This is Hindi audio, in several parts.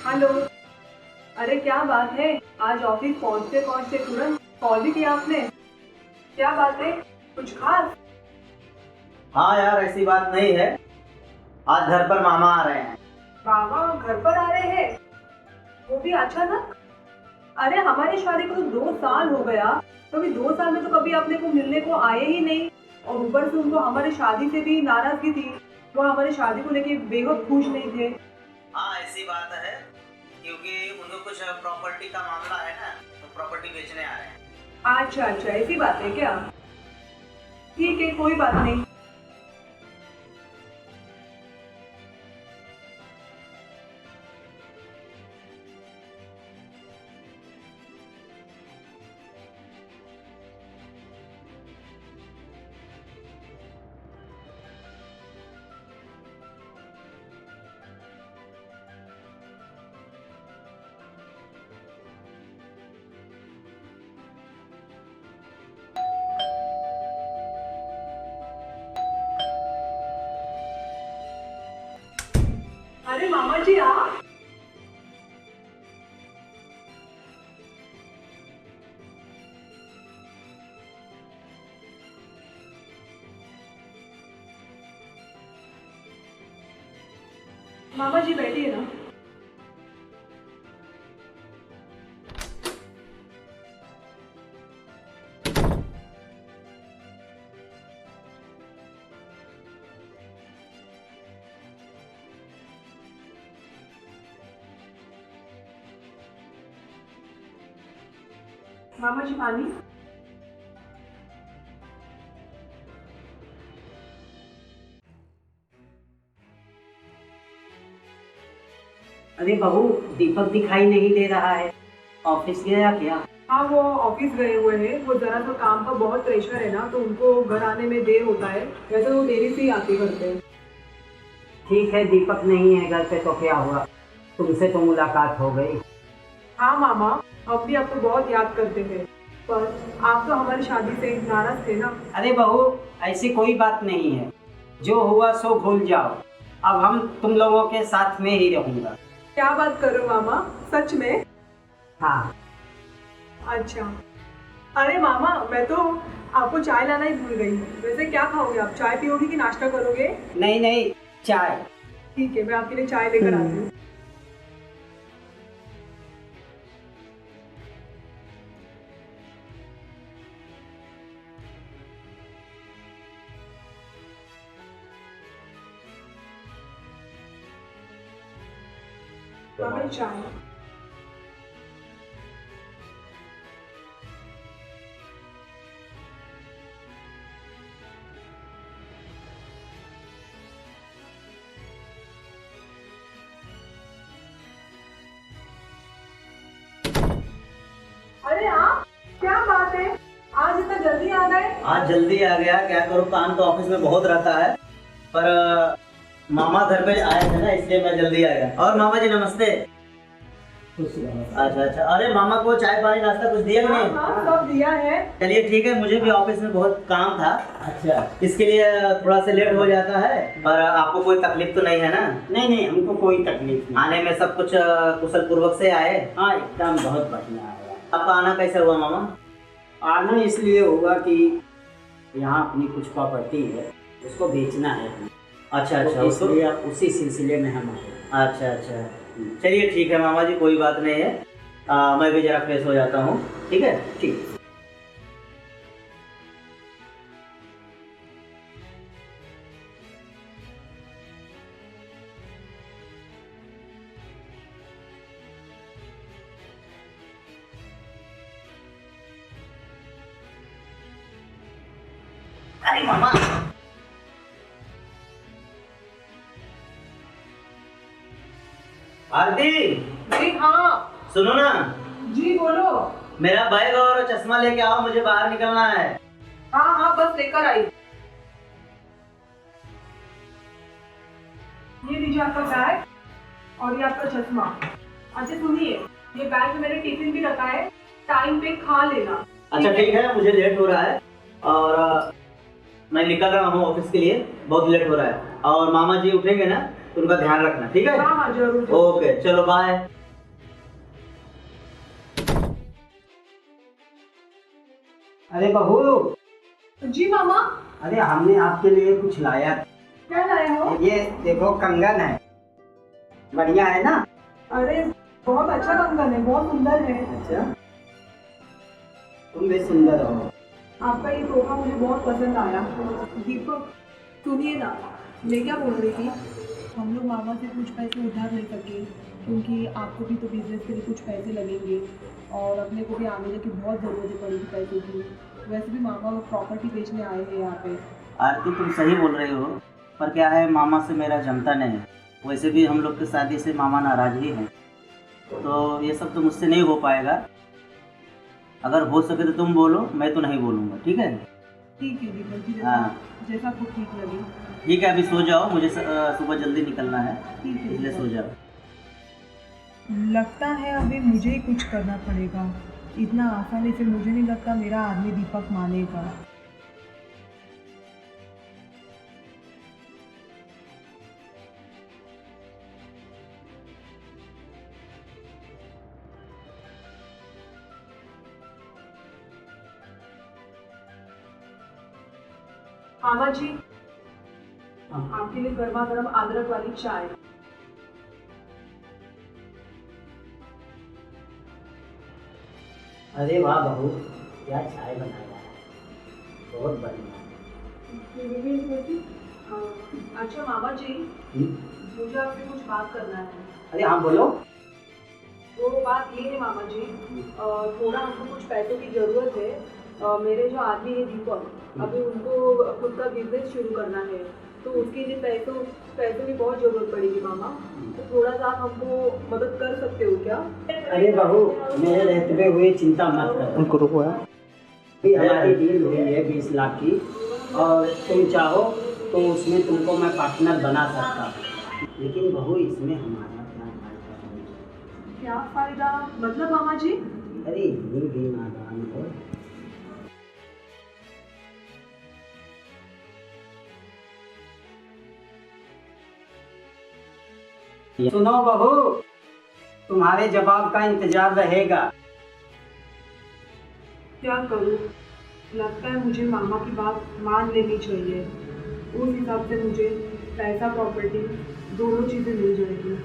हेलो। अरे क्या बात है, आज ऑफिस पहुंचते पहुंचते तुरंत कॉल भी किया आपने। क्या बात है, कुछ खास? हाँ यार, ऐसी बात नहीं है। आज घर पर मामा आ रहे हैं। मामा घर पर आ रहे हैं? वो भी अचानक? अरे हमारी शादी को तो 2 साल हो गया। कभी 2 साल में तो कभी अपने को मिलने को आए ही नहीं। और ऊपर से उनको हमारी शादी से भी नाराजगी थी। वो हमारी शादी को लेके बेहद खुश नहीं थे। हाँ, ऐसी बात है क्योंकि उनको कुछ प्रॉपर्टी का मामला है ना, तो प्रॉपर्टी बेचने आ रहे हैं। अच्छा अच्छा, ऐसी बात है क्या? ठीक है, कोई बात नहीं। अरे मामा जी आप। मामा जी बैठिए ना। मामा जी पानी। अरे बहू, दीपक दिखाई नहीं दे रहा है। ऑफिस गया क्या? हाँ वो ऑफिस गए हुए हैं। वो जरा सा काम का बहुत प्रेशर है ना, तो उनको घर आने में देर होता है। वैसे वो देरी से ही आते करते हैं। ठीक है, दीपक नहीं है घर पे तो क्या हुआ, तुमसे तो मुलाकात हो गई। हाँ मामा, हम भी आपको बहुत याद करते थे। पर आप तो हमारी शादी से नाराज थे ना। अरे बहू, ऐसी कोई बात नहीं है। जो हुआ सो भूल जाओ। अब हम तुम लोगों के साथ में ही रहूंगा। क्या बात कर रहे हो मामा, सच में? हाँ। अच्छा। अरे मामा, मैं तो आपको चाय लाना ही भूल गई। वैसे क्या खाओगे आप, चाय पियोगे कि नाश्ता करोगे? नहीं नहीं, चाय। ठीक है, मैं आपके लिए चाय लेकर आती हूँ। मामा जी चाय। अरे आप, क्या बात है, आज इतना जल्दी आ गए? आज जल्दी आ गया, क्या करूँ, काम तो ऑफिस में बहुत रहता है। पर मामा घर पे आए थे ना, इसलिए मैं जल्दी आ गया। और मामा जी नमस्ते। अच्छा अच्छा, अरे मामा को चाय पानी नाश्ता कुछ दिया कि हाँ नहीं? हाँ, सब दिया है। चलिए ठीक है, मुझे भी ऑफिस में बहुत काम था। अच्छा। इसके लिए थोड़ा सा लेट हो जाता है। पर आपको कोई तकलीफ तो नहीं है ना? नहीं नहीं, हमको कोई तकलीफ नहीं। आने में सब कुछ कुशल पूर्वक से आए? हाँ, एकदम बहुत बढ़िया है। आपका आना कैसे हुआ मामा? आना इसलिए हुआ कि यहाँ अपनी कुछ प्रॉपर्टी है, उसको बेचना है। अच्छा अच्छा, तो उसको इसलिए उसी सिलसिले में हम आए। अच्छा अच्छा, चलिए ठीक है मामा जी, कोई बात नहीं है। मैं भी जरा फ्रेश हो जाता हूँ। ठीक है? ठीक। अरे मामा, आरती, जी हाँ। सुनो ना, जी बोलो। मेरा बैग और चश्मा लेके आओ, मुझे बाहर निकलना है। हाँ हाँ, बस लेकर आई। ये लीजिए आपका बैग और ये आपका चश्मा। अच्छा सुनिए, ये बैग में मैंने टिफिन भी रखा है, टाइम पे खा लेना। अच्छा ठीक है, मुझे लेट हो रहा है और मैं निकल रहा हूँ ऑफिस के लिए, बहुत लेट हो रहा है। और मामा जी उठेंगे ना उनका ध्यान रखना, ठीक है? हाँ हाँ जरूर। ओके, चलो बाय। अरे बहू, जी मामा। अरे हमने आपके लिए कुछ लाया। क्या लाए हो? ये देखो कंगन है, बढ़िया है ना? अरे बहुत अच्छा कंगन है, बहुत सुंदर है। अच्छा, तुम भी सुंदर हो। आपका ये तोहफा मुझे बहुत पसंद आया। दीपक सुनिए ना, मैं क्या बोल रही थी, हम लोग मामा से कुछ पैसे उधार ले सके, क्योंकि आपको भी तो बिजनेस के लिए कुछ पैसे लगेंगे और अपने को भी आने की बहुत ज़रूरत पड़ेगी पैसों की। वैसे भी मामा प्रॉपर्टी बेचने आए हैं यहाँ पे। आरती तुम सही बोल रही हो, पर क्या है मामा से मेरा जमता नहीं है। वैसे भी हम लोग की शादी से मामा नाराज ही हैं, तो ये सब तो मुझसे नहीं हो पाएगा। अगर हो सके तो तुम बोलो, मैं तो नहीं बोलूँगा, ठीक है? ठीक है दीपक जी, हाँ जैसा आपको ठीक लगे। ठीक है, अभी सो जाओ, मुझे सुबह जल्दी निकलना है, ठीक है इसलिए सो जाओ। लगता है अभी मुझे ही कुछ करना पड़ेगा। इतना आसानी से मुझे नहीं लगता मेरा आदमी दीपक मानेगा। मामा जी, आपके लिए गर्मा गर्म अदरक वाली चाय। अरे वाह बहू, क्या चाय बनाया है, बहुत बढ़िया। अच्छा मामा जी, मुझे आपसे कुछ बात करना है। अरे हाँ बोलो। वो बात ये है मामा जी, थोड़ा हमको कुछ पैसों की ज़रूरत है। मेरे जो आदमी है दीपक, अभी उनको खुद का बिजनेस शुरू करना है, तो उसके लिए पैसों की बहुत ज़रूरत पड़ेगी मामा। तो थोड़ा सा आप हमको मदद कर सकते हो क्या? अरे बहू, मेरे रहते हुए चिंता मत करो। उनको रुको है। अभी हमारी डील हुई है 20 लाख की, और तुम चाहो तो उसमें तुमको मैं पार्टनर बना सकता हूँ, लेकिन बहू इसमें हमारा क्या फायदा है? क्या फ़ायदा मतलब मामा जी? अरे इतनी भी नादान हो। सुनो बहू, तुम्हारे जवाब का इंतजार रहेगा। क्या करूँ? लगता है मुझे मामा की बात मान लेनी चाहिए। उस हिसाब से मुझे पैसा, प्रॉपर्टी दोनों चीज़ें मिल जाएगी।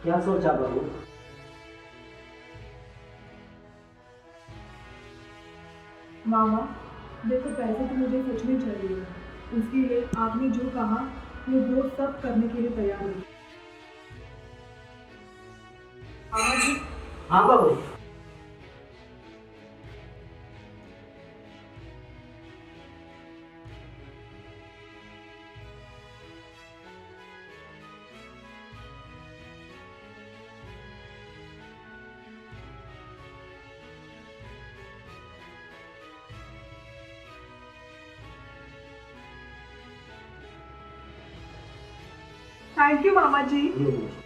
क्या सोचा बहू? मामा देखो, पैसे तो मुझे सच में चाहिए। उसके लिए आपने जो कहा वो सब करने के लिए तैयार हूँ। मामा जी, हाँ बहू। थैंक यू मामा जी। हम्म।